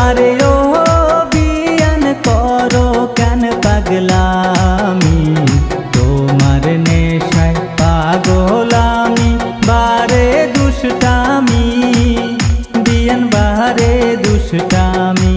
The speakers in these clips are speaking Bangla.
আরে ও বিয়ান করো কেন পাগলামি, তোমার নেশায় পাগল আমি, বারে দুষ্টামি বিয়ান বারে দুষ্টামি।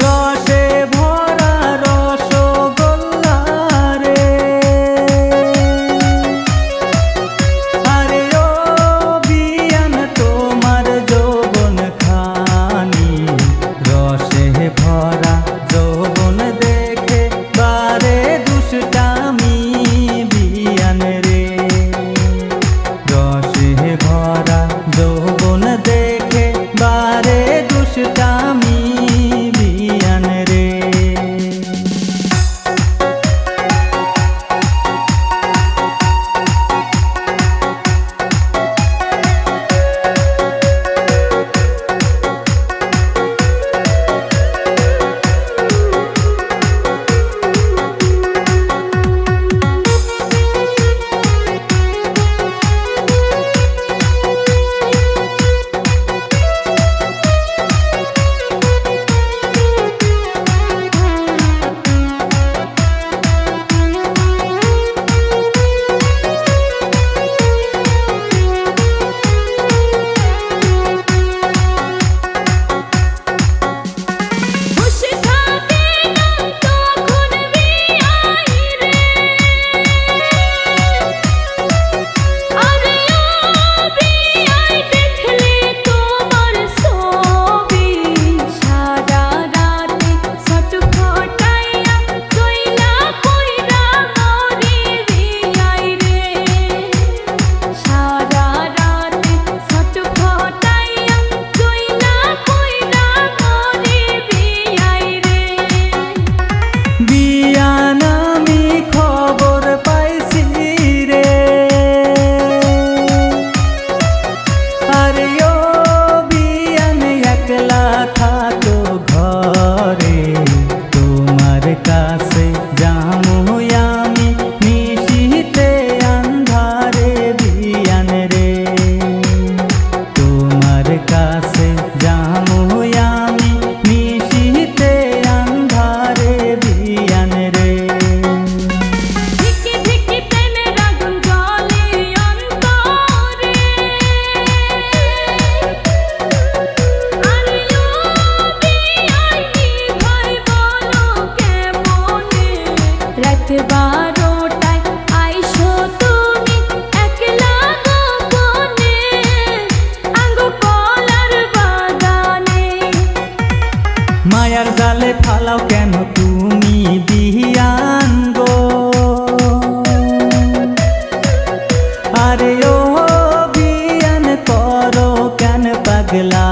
রসে ভরা রসগোল্লা রে, আরে ও বিয়ান তোমার যৌবন খানি, রসে ভরা যৌবন দেখে বারে দুষ্টামি বিয়ান রে, রসে ভরা যৌবন দেখে বারে দুষ্টামি বিয়ান রে। থাকো ঘরে তোমার কাছে যামু আমি নিশীতে আন্ধারে বিয়ান রে, তোমার কাছে যামু আমি নিশীতে আন্ধারে বিয়ান রে। রাত 12টায় আইসো তুমি একলা গোপনে আঙ্গো কলার বাগানে, মায়ার জালে ফালাও কেন তুমি বিয়ান গো, আরে ও বিয়ান করো কেন পাগলা